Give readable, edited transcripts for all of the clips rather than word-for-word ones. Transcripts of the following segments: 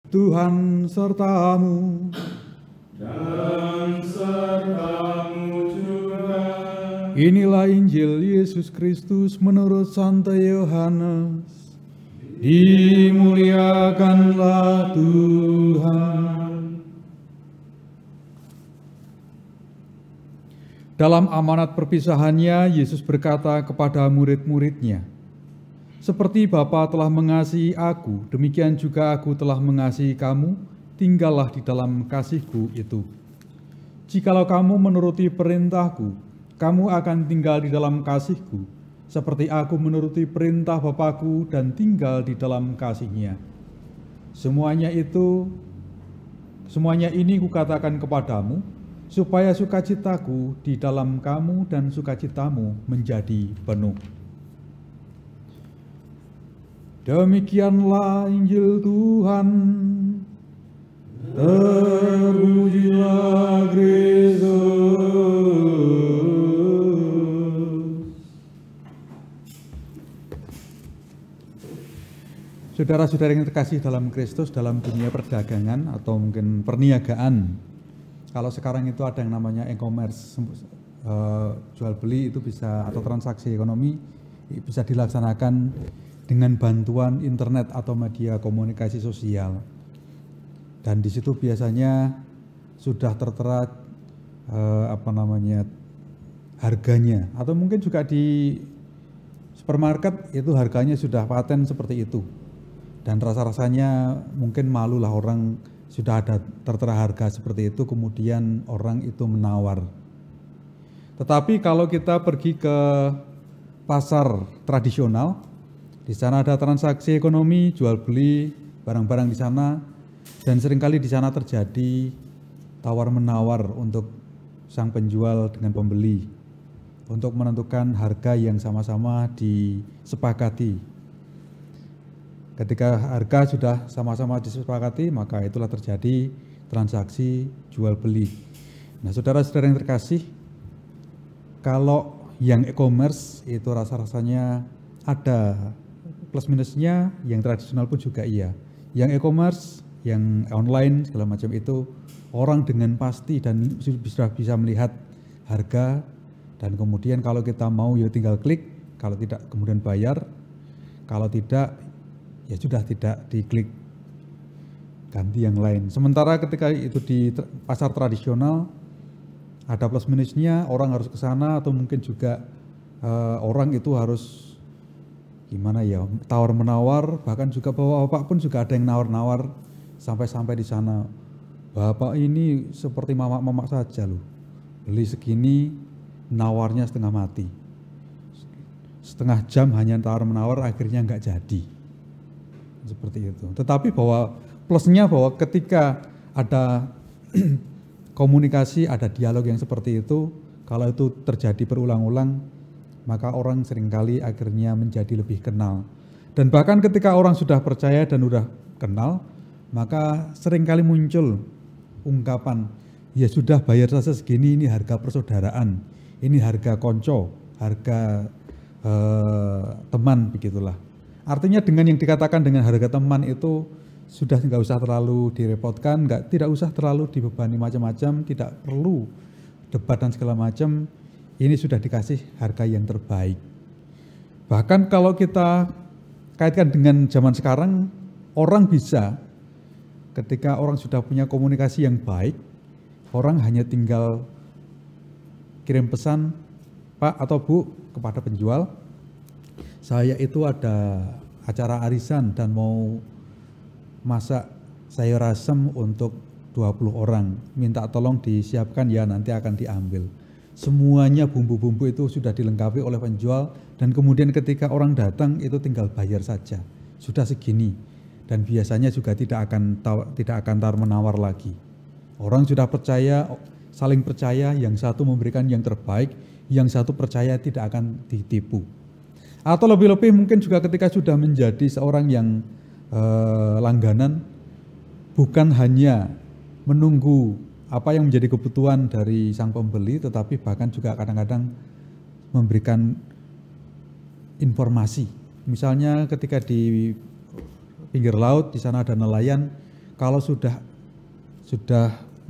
Tuhan sertamu. Dan sertamu juga. Inilah Injil Yesus Kristus menurut Santo Yohanes. Dimuliakanlah Tuhan. Dalam amanat perpisahannya, Yesus berkata kepada murid-muridnya, "Seperti Bapa telah mengasihi aku, demikian juga aku telah mengasihi kamu, tinggallah di dalam kasih-Ku itu. Jikalau kamu menuruti perintah-Ku, kamu akan tinggal di dalam kasih-Ku, seperti aku menuruti perintah Bapa-Ku dan tinggal di dalam kasih-Nya. Semuanya ini kukatakan kepadamu, supaya sukacitaku di dalam kamu dan sukacitamu menjadi penuh." Demikianlah Injil Tuhan. Terpujilah Kristus. Saudara-saudara yang terkasih dalam Kristus, dalam dunia perdagangan atau mungkin perniagaan, kalau sekarang itu ada yang namanya e-commerce, jual beli itu bisa, atau transaksi ekonomi bisa dilaksanakan dengan bantuan internet atau media komunikasi sosial. Dan di situ biasanya sudah tertera harganya, atau mungkin juga di supermarket itu harganya sudah paten seperti itu. Dan rasa-rasanya mungkin malu lah orang sudah ada tertera harga seperti itu, kemudian orang itu menawar. Tetapi kalau kita pergi ke pasar tradisional, di sana ada transaksi ekonomi, jual beli barang-barang di sana, dan seringkali di sana terjadi tawar-menawar untuk sang penjual dengan pembeli untuk menentukan harga yang sama-sama disepakati. Ketika harga sudah sama-sama disepakati, maka itulah terjadi transaksi jual beli. Nah, saudara-saudara yang terkasih, kalau yang e-commerce itu rasa-rasanya ada plus minusnya, yang tradisional pun juga iya. Yang e-commerce, yang online segala macam itu orang dengan pasti dan sudah bisa melihat harga, dan kemudian kalau kita mau ya tinggal klik, kalau tidak kemudian bayar, kalau tidak ya sudah tidak diklik, ganti yang lain. Sementara ketika itu di pasar tradisional ada plus minusnya, orang harus ke sana atau mungkin juga orang itu harus gimana ya, tawar menawar, bahkan juga bapak-bapak pun juga ada yang nawar-nawar sampai di sana. Bapak ini seperti mamak-mamak saja loh, beli segini nawarnya setengah mati, setengah jam hanya tawar menawar, akhirnya nggak jadi, seperti itu. Tetapi bahwa plusnya bahwa ketika ada komunikasi, ada dialog yang seperti itu, kalau itu terjadi berulang-ulang, maka orang seringkali akhirnya menjadi lebih kenal. Dan bahkan ketika orang sudah percaya dan sudah kenal, maka seringkali muncul ungkapan, ya sudah bayar saja segini, ini harga persaudaraan, ini harga konco, harga teman, begitulah. Artinya dengan yang dikatakan dengan harga teman itu sudah nggak usah terlalu direpotkan, tidak usah terlalu dibebani macam-macam, tidak perlu debat dan segala macam. Ini sudah dikasih harga yang terbaik. Bahkan kalau kita kaitkan dengan zaman sekarang, orang bisa ketika orang sudah punya komunikasi yang baik, orang hanya tinggal kirim pesan, Pak atau Bu, kepada penjual, saya itu ada acara arisan dan mau masak sayur asem untuk 20 orang, minta tolong disiapkan ya, nanti akan diambil. Semuanya bumbu-bumbu itu sudah dilengkapi oleh penjual, dan kemudian ketika orang datang itu tinggal bayar saja, sudah segini, dan biasanya juga tidak akan tawar menawar lagi. Orang sudah percaya, saling percaya, yang satu memberikan yang terbaik, yang satu percaya tidak akan ditipu. Atau lebih-lebih mungkin juga ketika sudah menjadi seorang yang langganan, bukan hanya menunggu apa yang menjadi kebutuhan dari sang pembeli, tetapi bahkan juga kadang-kadang memberikan informasi. Misalnya ketika di pinggir laut, di sana ada nelayan, kalau sudah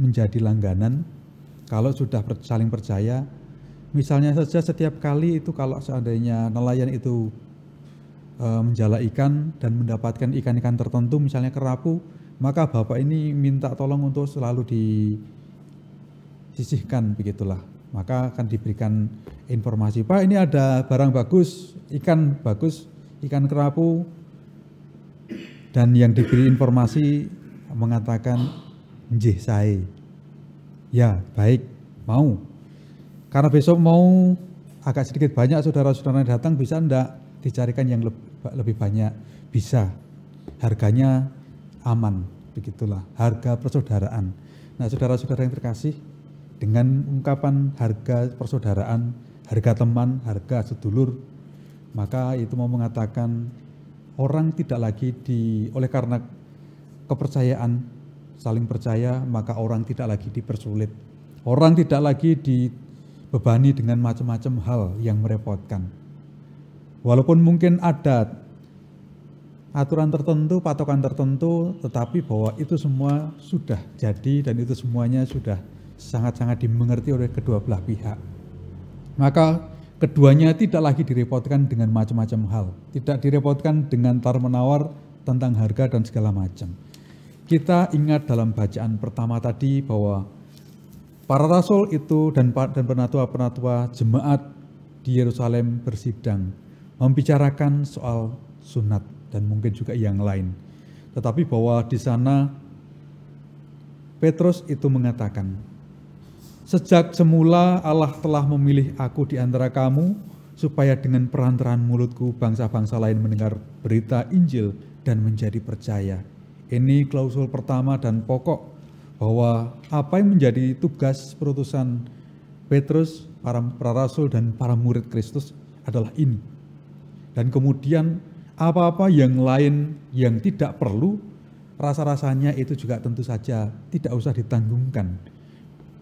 menjadi langganan, kalau sudah saling percaya, misalnya saja setiap kali itu kalau seandainya nelayan itu menjala ikan dan mendapatkan ikan-ikan tertentu, misalnya kerapu, maka Bapak ini minta tolong untuk selalu disisihkan, begitulah. Maka akan diberikan informasi, Pak ini ada barang bagus, ikan kerapu, dan yang diberi informasi mengatakan, nggih sae. Ya, baik, mau. Karena besok mau agak sedikit banyak saudara-saudara yang datang, bisa enggak dicarikan yang lebih banyak? Bisa. Harganya aman, begitulah. Harga persaudaraan. Nah, saudara-saudara yang terkasih, dengan ungkapan harga persaudaraan, harga teman, harga sedulur, maka itu mau mengatakan orang tidak lagi oleh karena kepercayaan, saling percaya, maka orang tidak lagi dipersulit. Orang tidak lagi dibebani dengan macam-macam hal yang merepotkan. Walaupun mungkin ada aturan tertentu, patokan tertentu, tetapi bahwa itu semua sudah jadi dan itu semuanya sudah sangat-sangat dimengerti oleh kedua belah pihak. Maka keduanya tidak lagi direpotkan dengan macam-macam hal, tidak direpotkan dengan tawar-menawar tentang harga dan segala macam. Kita ingat dalam bacaan pertama tadi bahwa para rasul itu dan penatua-penatua jemaat di Yerusalem bersidang, membicarakan soal sunat dan mungkin juga yang lain. Tetapi bahwa di sana Petrus itu mengatakan, sejak semula Allah telah memilih aku di antara kamu, supaya dengan perantaraan mulutku bangsa-bangsa lain mendengar berita Injil dan menjadi percaya. Ini klausul pertama dan pokok, bahwa apa yang menjadi tugas perutusan Petrus, para rasul dan para murid Kristus adalah ini. Dan kemudian apa-apa yang lain yang tidak perlu, rasa-rasanya itu juga tentu saja tidak usah ditanggungkan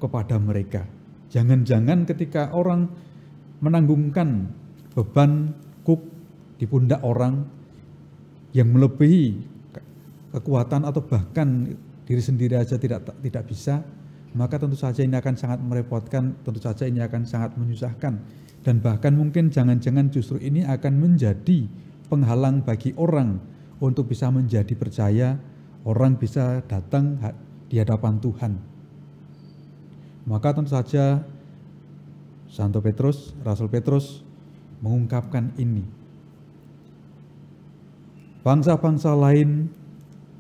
kepada mereka. Jangan-jangan ketika orang menanggungkan beban kuk di pundak orang yang melebihi kekuatan atau bahkan diri sendiri aja tidak bisa, maka tentu saja ini akan sangat merepotkan, tentu saja ini akan sangat menyusahkan, dan bahkan mungkin jangan-jangan justru ini akan menjadi penghalang bagi orang untuk bisa menjadi percaya, orang bisa datang di hadapan Tuhan. Maka tentu saja Santo Petrus, Rasul Petrus mengungkapkan ini. Bangsa-bangsa lain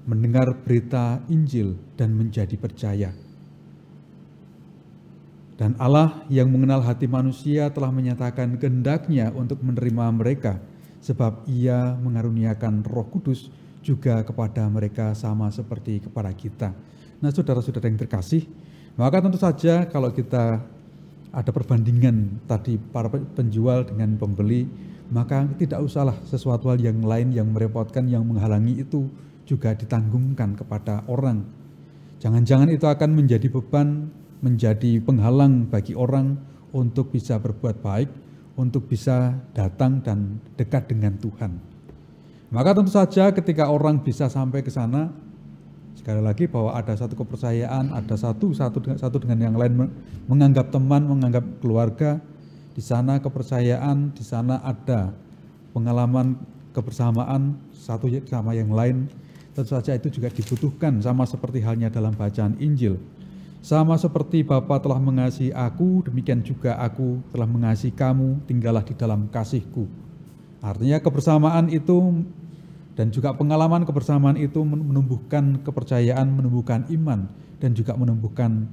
mendengar berita Injil dan menjadi percaya. Dan Allah yang mengenal hati manusia telah menyatakan kehendaknya untuk menerima mereka, sebab Ia mengaruniakan Roh Kudus juga kepada mereka sama seperti kepada kita. Nah, saudara-saudara yang terkasih, maka tentu saja kalau kita ada perbandingan tadi para penjual dengan pembeli, maka tidak usahlah sesuatu hal yang lain yang merepotkan, yang menghalangi itu juga ditanggungkan kepada orang. Jangan-jangan itu akan menjadi beban, menjadi penghalang bagi orang untuk bisa berbuat baik, untuk bisa datang dan dekat dengan Tuhan. Maka tentu saja ketika orang bisa sampai ke sana, sekali lagi bahwa ada satu kepercayaan, ada satu dengan yang lain, menganggap teman, menganggap keluarga, di sana kepercayaan, di sana ada pengalaman kebersamaan satu sama yang lain. Tentu saja itu juga dibutuhkan, sama seperti halnya dalam bacaan Injil. Sama seperti Bapa telah mengasihi aku, demikian juga aku telah mengasihi kamu, tinggallah di dalam kasih-Ku. Artinya kebersamaan itu dan juga pengalaman kebersamaan itu menumbuhkan kepercayaan, menumbuhkan iman, dan juga menumbuhkan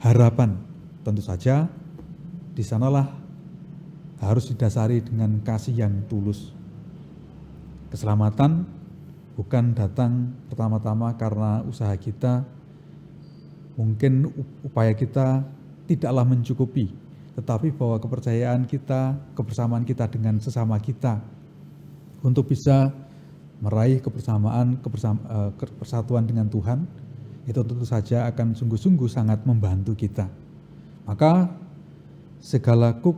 harapan. Tentu saja di sanalah harus didasari dengan kasih yang tulus. Keselamatan bukan datang pertama-tama karena usaha kita, mungkin upaya kita tidaklah mencukupi, tetapi bahwa kepercayaan kita, kebersamaan kita dengan sesama kita untuk bisa meraih persatuan dengan Tuhan, itu tentu saja akan sungguh-sungguh sangat membantu kita. Maka segala kuk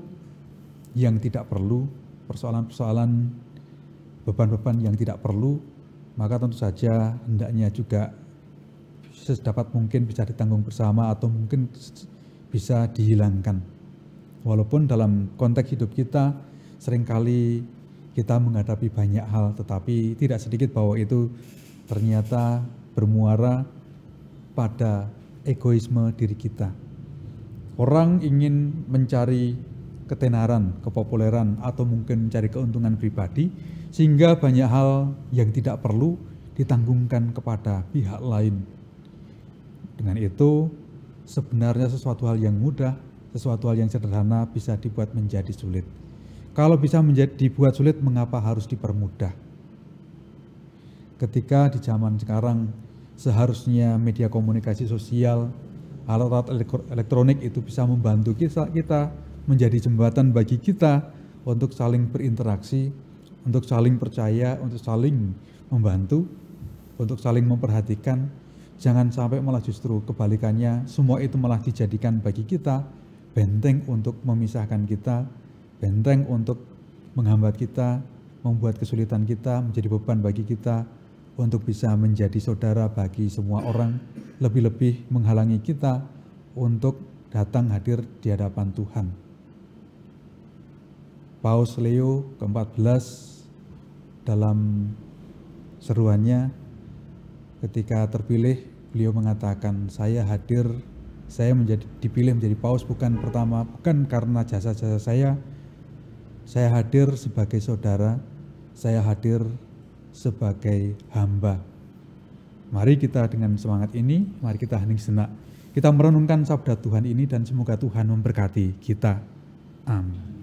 yang tidak perlu, persoalan-persoalan, beban-beban yang tidak perlu, maka tentu saja hendaknya juga sedapat mungkin bisa ditanggung bersama atau mungkin bisa dihilangkan. Walaupun dalam konteks hidup kita seringkali kita menghadapi banyak hal, tetapi tidak sedikit bahwa itu ternyata bermuara pada egoisme diri kita. Orang ingin mencari ketenaran, kepopuleran, atau mungkin mencari keuntungan pribadi, sehingga banyak hal yang tidak perlu ditanggungkan kepada pihak lain. Dengan itu, sebenarnya sesuatu hal yang mudah, sesuatu hal yang sederhana bisa dibuat menjadi sulit. Kalau bisa dibuat sulit, mengapa harus dipermudah? Ketika di zaman sekarang seharusnya media komunikasi sosial, alat-alat elektronik itu bisa membantu kita menjadi jembatan bagi kita untuk saling berinteraksi, untuk saling percaya, untuk saling membantu, untuk saling memperhatikan. Jangan sampai malah justru kebalikannya, semua itu malah dijadikan bagi kita benteng untuk memisahkan kita, benteng untuk menghambat kita, membuat kesulitan kita, menjadi beban bagi kita untuk bisa menjadi saudara bagi semua orang, lebih-lebih menghalangi kita untuk datang hadir di hadapan Tuhan. Paus Leo ke-14 dalam seruannya ketika terpilih, beliau mengatakan, saya dipilih menjadi paus bukan karena jasa-jasa saya hadir sebagai saudara, saya hadir sebagai hamba. Mari kita dengan semangat ini, mari kita hening sejenak. Kita merenungkan sabda Tuhan ini dan semoga Tuhan memberkati kita. Amin.